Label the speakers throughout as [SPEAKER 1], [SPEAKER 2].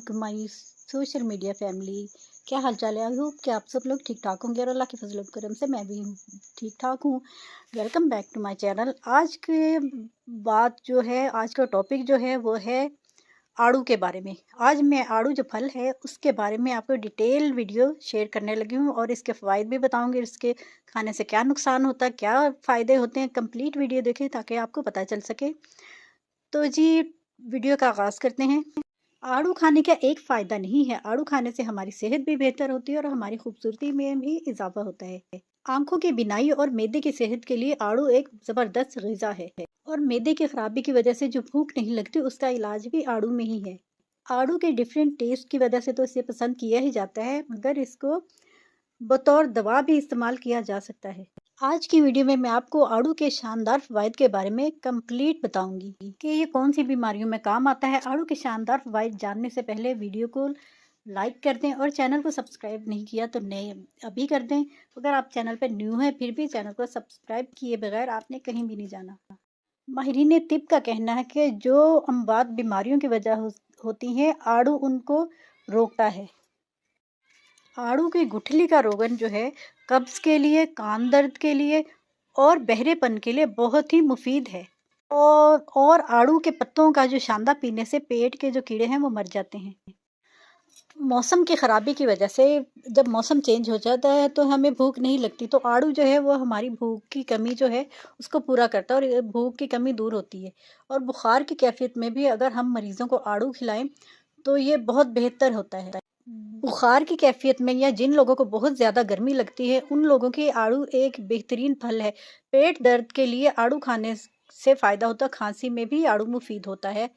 [SPEAKER 1] To my social media family. क्या हाल चाल है? आई होप कि आप सब लोग ठीक ठाक होंगे और अल्लाह के फजल करम से मैं भी ठीक ठाक हूँ। Welcome back to my channel. आज के बात जो है, आज का टॉपिक जो है वो है आड़ू के बारे में। आज मैं आड़ू जो फल है उसके बारे में आपको डिटेल वीडियो शेयर करने लगी हूँ और इसके फ़ायदे भी बताऊँगी। इसके खाने से क्या नुकसान होता है, क्या फ़ायदे होते हैं। कंप्लीट वीडियो देखें ताकि आपको पता चल सके। तो जी, वीडियो का आगाज़ करते हैं। आड़ू खाने का एक फ़ायदा नहीं है, आड़ू खाने से हमारी सेहत भी बेहतर होती है और हमारी खूबसूरती में भी इजाफा होता है। आंखों की बिनाई और मैदे की सेहत के लिए आड़ू एक ज़बरदस्त ग़िज़ा है और मैदे की खराबी की वजह से जो भूख नहीं लगती उसका इलाज भी आड़ू में ही है। आड़ू के डिफरेंट टेस्ट की वजह से तो इसे पसंद किया ही जाता है, मगर इसको बतौर दवा भी इस्तेमाल किया जा सकता है। आज की वीडियो में मैं आपको आड़ू के शानदार फ़वाइद के बारे में कंप्लीट बताऊंगी कि ये कौन सी बीमारियों में काम आता है। आड़ू के शानदार फ़वाइद जानने से पहले वीडियो को लाइक कर दें और चैनल को सब्सक्राइब नहीं किया तो नए अभी कर दें। अगर आप चैनल पर न्यू हैं फिर भी चैनल को सब्सक्राइब किए बगैर आपने कहीं भी नहीं जाना। माहिरीन तिब का कहना है कि जो अमवात बीमारियों की वजह होती हैं, आड़ू उनको रोकता है। आड़ू की गुठली का रोगन जो है कब्ज़ के लिए, कान दर्द के लिए और बहरेपन के लिए बहुत ही मुफीद है। और आड़ू के पत्तों का जो शांदा पीने से पेट के जो कीड़े हैं वो मर जाते हैं। मौसम की ख़राबी की वजह से जब मौसम चेंज हो जाता है तो हमें भूख नहीं लगती, तो आड़ू जो है वो हमारी भूख की कमी जो है उसको पूरा करता है और ये भूख की कमी दूर होती है। और बुखार की कैफियत में भी अगर हम मरीज़ों को आड़ू खिलाएं तो ये बहुत बेहतर होता है। बुखार की कैफियत में या जिन लोगों को बहुत ज़्यादा गर्मी लगती है उन लोगों के आड़ू एक बेहतरीन फल है। पेट दर्द के लिए आड़ू खाने से फ़ायदा होता है। खांसी में भी आड़ू मुफीद होता है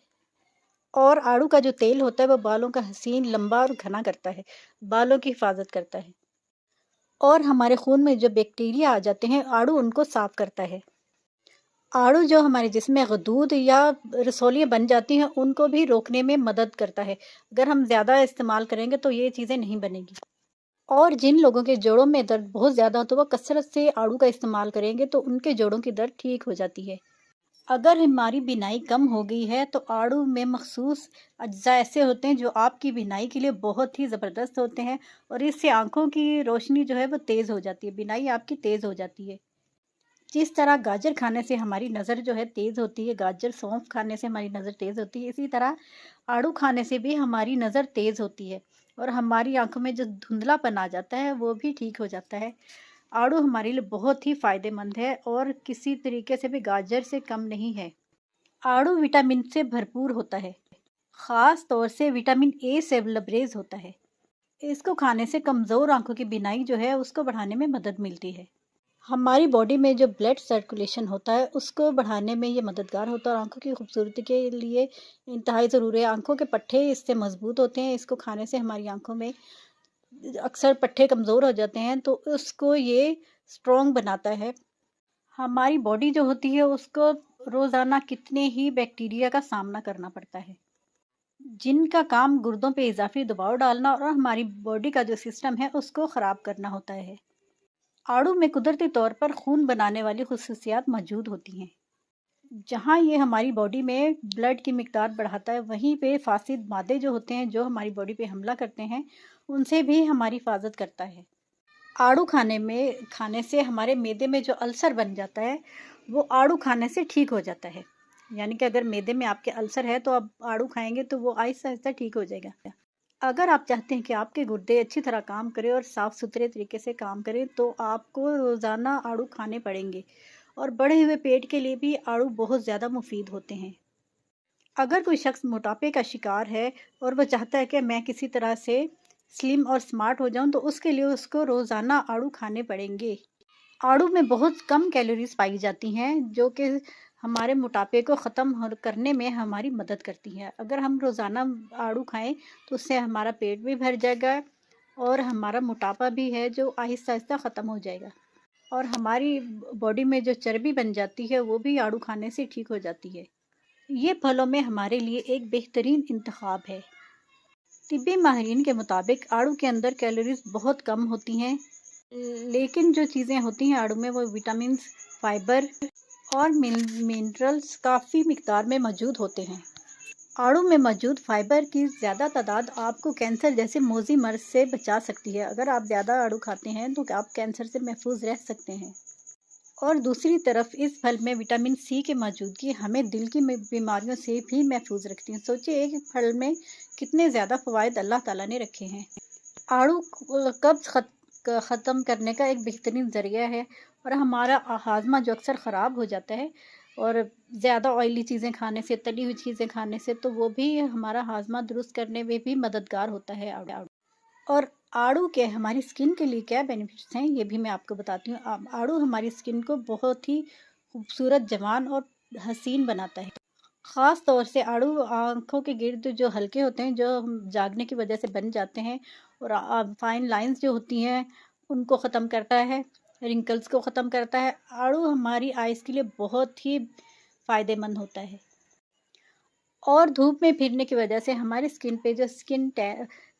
[SPEAKER 1] और आड़ू का जो तेल होता है वो बालों का हसीन, लंबा और घना करता है, बालों की हिफाजत करता है और हमारे खून में जो बैक्टीरिया आ जाते हैं आड़ू उनको साफ़ करता है। आड़ू जो हमारे जिस्म में गदूद या रसौलियाँ बन जाती हैं उनको भी रोकने में मदद करता है। अगर हम ज़्यादा इस्तेमाल करेंगे तो ये चीज़ें नहीं बनेगी। और जिन लोगों के जोड़ों में दर्द बहुत ज़्यादा हो तो वो कसरत से आड़ू का इस्तेमाल करेंगे तो उनके जोड़ों की दर्द ठीक हो जाती है। अगर हमारी बिनाई कम हो गई है तो आड़ू में मखसूस अज्जा ऐसे होते हैं जो आपकी बिनाई के लिए बहुत ही ज़बरदस्त होते हैं और इससे आँखों की रोशनी जो है वो तेज़ हो जाती है, बिनाई आपकी तेज़ हो जाती है। जिस तरह गाजर खाने से हमारी नज़र जो है तेज़ होती है, गाजर सौंफ खाने से हमारी नज़र तेज़ होती है, इसी तरह आड़ू खाने से भी हमारी नज़र तेज़ होती है और हमारी आँखों में जो धुंधलापन आ जाता है वो भी ठीक हो जाता है। आड़ू हमारे लिए बहुत ही फ़ायदेमंद है और किसी तरीके से भी गाजर से कम नहीं है। आड़ू विटामिन से भरपूर होता है, ख़ास तौर से विटामिन ए से लबरेज होता है। इसको खाने से कमज़ोर आँखों की बिनाई जो है उसको बढ़ाने में मदद मिलती है। हमारी बॉडी में जो ब्लड सर्कुलेशन होता है उसको बढ़ाने में ये मददगार होता है और आँखों की खूबसूरती के लिए इंतहाई ज़रूरी है। आँखों के पट्टे इससे मज़बूत होते हैं, इसको खाने से हमारी आँखों में अक्सर पट्टे कमज़ोर हो जाते हैं तो उसको ये स्ट्रॉन्ग बनाता है। हमारी बॉडी जो होती है उसको रोज़ाना कितने ही बैक्टीरिया का सामना करना पड़ता है, जिनका काम गुर्दों पे इज़ाफ़ी दबाव डालना और हमारी बॉडी का जो सिस्टम है उसको ख़राब करना होता है। आड़ू में कुदरती तौर पर खून बनाने वाली खुसूसियात मौजूद होती हैं। जहाँ ये हमारी बॉडी में ब्लड की मिकदार बढ़ाता है, वहीं पे फासिद मादे जो होते हैं जो हमारी बॉडी पे हमला करते हैं उनसे भी हमारी हिफाजत करता है। आड़ू खाने से हमारे मैदे में जो अल्सर बन जाता है वो आड़ू खाने से ठीक हो जाता है। यानी कि अगर मैदे में आपके अल्सर है तो आप आड़ू खाएंगे तो वो आहिस्ता आहिस्ता ठीक हो जाएगा। अगर आप चाहते हैं कि आपके गुर्दे अच्छी तरह काम करें और साफ़ सुथरे तरीके से काम करें तो आपको रोज़ाना आड़ू खाने पड़ेंगे और बढ़े हुए पेट के लिए भी आड़ू बहुत ज़्यादा मुफीद होते हैं। अगर कोई शख्स मोटापे का शिकार है और वह चाहता है कि मैं किसी तरह से स्लिम और स्मार्ट हो जाऊं तो उसके लिए उसको रोज़ाना आड़ू खाने पड़ेंगे। आड़ू में बहुत कम कैलोरीज पाई जाती हैं जो कि हमारे मोटापे को ख़त्म करने में हमारी मदद करती हैं। अगर हम रोज़ाना आड़ू खाएं तो उससे हमारा पेट भी भर जाएगा और हमारा मोटापा भी है जो आहिस्ता आहिस्ता ख़त्म हो जाएगा और हमारी बॉडी में जो चर्बी बन जाती है वो भी आड़ू खाने से ठीक हो जाती है। ये फलों में हमारे लिए एक बेहतरीन इंतखाब है। तिब्बी माहिरीन के मुताबिक आड़ू के अंदर कैलोरीज बहुत कम होती हैं, लेकिन जो चीज़ें होती हैं आड़ू में वो विटामिन्स, फाइबर और मिनरल्स काफ़ी मिकदार में मौजूद होते हैं। आड़ू में मौजूद फाइबर की ज़्यादा तादाद आपको कैंसर जैसे मोज़ी मर्ज से बचा सकती है। अगर आप ज़्यादा आड़ू खाते हैं तो आप कैंसर से महफूज रह सकते हैं। और दूसरी तरफ इस फल में विटामिन सी की मौजूदगी हमें दिल की बीमारियों से भी महफूज रखती है। सोचिए एक फल में कितने ज़्यादा फ़वाइद अल्लाह ताला ने रखे हैं। आड़ू कब्ज़ ख़त्म करने का एक बेहतरीन ज़रिया है। और हमारा हाज़मा जो अक्सर ख़राब हो जाता है और ज़्यादा ऑयली चीज़ें खाने से, तली हुई चीज़ें खाने से, तो वो भी हमारा हाज़मा दुरुस्त करने में भी मददगार होता है आड़ू। और आड़ू के हमारी स्किन के लिए क्या बेनिफिट्स हैं ये भी मैं आपको बताती हूँ। आड़ू हमारी स्किन को बहुत ही खूबसूरत, जवान और हसीन बनाता है। ख़ास तौर से आड़ू आँखों के गिर्द जो हल्के होते हैं, जो हम जागने की वजह से बन जाते हैं, और फाइन लाइंस जो होती हैं उनको ख़त्म करता है, रिंकल्स को ख़त्म करता है। आड़ू हमारी आइज़ के लिए बहुत ही फ़ायदेमंद होता है। और धूप में फिरने की वजह से हमारी स्किन पे जो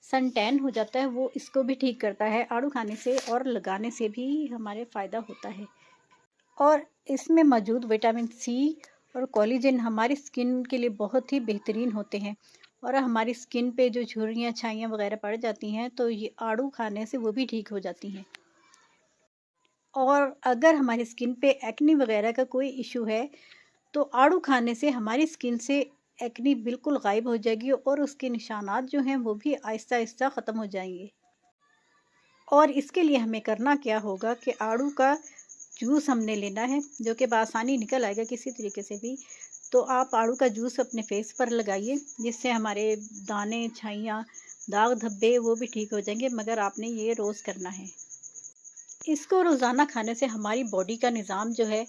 [SPEAKER 1] सन टैन हो जाता है, वो इसको भी ठीक करता है। आड़ू खाने से और लगाने से भी हमारे फ़ायदा होता है। और इसमें मौजूद विटामिन सी और कोलेजन हमारी स्किन के लिए बहुत ही बेहतरीन होते हैं। और हमारी स्किन पे जो झुर्रियाँ, छाइयाँ वगैरह पड़ जाती हैं, तो ये आड़ू खाने से वो भी ठीक हो जाती हैं। और अगर हमारी स्किन पे एक्ने वगैरह का कोई इशू है, तो आड़ू खाने से हमारी स्किन से एक्ने बिल्कुल गायब हो जाएगी और उसके निशानात जो हैं वो भी आहिस्ता आहिस्ता ख़त्म हो जाएंगे। और इसके लिए हमें करना क्या होगा कि आड़ू का जूस हमने लेना है, जो कि बआसानी निकल आएगा किसी तरीके से भी। तो आप आड़ू का जूस अपने फेस पर लगाइए, जिससे हमारे दाने, छाइयाँ, दाग धब्बे वो भी ठीक हो जाएंगे। मगर आपने ये रोज़ करना है। इसको रोज़ाना खाने से हमारी बॉडी का निज़ाम जो है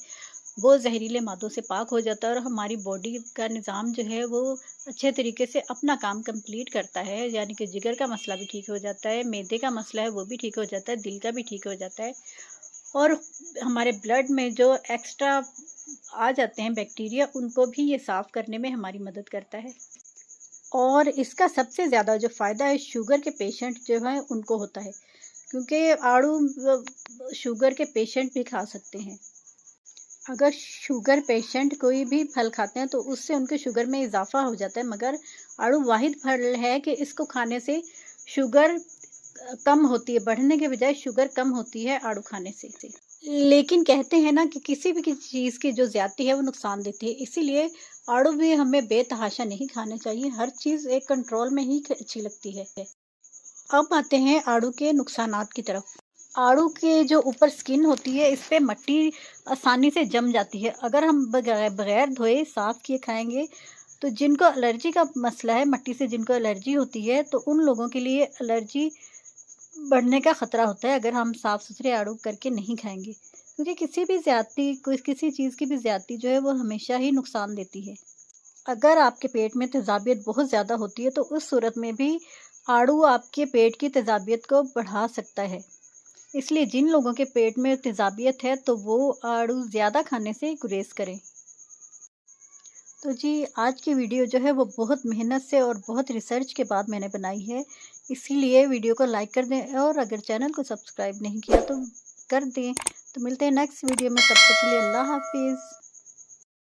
[SPEAKER 1] वो जहरीले मादों से पाक हो जाता है और हमारी बॉडी का निज़ाम जो है वो अच्छे तरीके से अपना काम कंप्लीट करता है। यानी कि जिगर का मसला भी ठीक हो जाता है, मैदे का मसला है वो भी ठीक हो जाता है, दिल का भी ठीक हो जाता है। और हमारे ब्लड में जो एक्स्ट्रा आ जाते हैं बैक्टीरिया, उनको भी ये साफ़ करने में हमारी मदद करता है। और इसका सबसे ज़्यादा जो फ़ायदा है शुगर के पेशेंट जो हैं उनको होता है, क्योंकि आड़ू शुगर के पेशेंट भी खा सकते हैं। अगर शुगर पेशेंट कोई भी फल खाते हैं तो उससे उनके शुगर में इज़ाफ़ा हो जाता है। मगर आड़ू वाहिद फल है कि इसको खाने से शुगर कम होती है, बढ़ने के बजाय शुगर कम होती है आड़ू खाने से। लेकिन कहते हैं ना कि किसी भी चीज़ की जो ज़्यादती है वो नुकसान देती है, इसीलिए आड़ू भी हमें बेतहाशा नहीं खाना चाहिए। हर चीज़ एक कंट्रोल में ही अच्छी लगती है। अब आते हैं आड़ू के नुकसानात की तरफ। आड़ू के जो ऊपर स्किन होती है, इस पे मिट्टी आसानी से जम जाती है। अगर हम बगैर धोए साफ़ किए खाएंगे, तो जिनको एलर्जी का मसला है, मिट्टी से जिनको एलर्जी होती है, तो उन लोगों के लिए एलर्जी बढ़ने का ख़तरा होता है अगर हम साफ़ सुथरे आड़ू करके नहीं खाएंगे। क्योंकि किसी चीज़ की भी ज़्यादती जो है वो हमेशा ही नुकसान देती है। अगर आपके पेट में तेज़ाबियत बहुत ज़्यादा होती है, तो उस सूरत में भी आड़ू आपके पेट की तेज़ाबियत को बढ़ा सकता है। इसलिए जिन लोगों के पेट में तेज़ाबियत है, तो वो आड़ू ज़्यादा खाने से गुरेज़ करें। तो जी, आज की वीडियो जो है वो बहुत मेहनत से और बहुत रिसर्च के बाद मैंने बनाई है। इसीलिए वीडियो को लाइक कर दें और अगर चैनल को सब्सक्राइब नहीं किया तो कर दें। तो मिलते हैं नेक्स्ट वीडियो में, तब तक के लिए अल्लाह हाफ़िज़।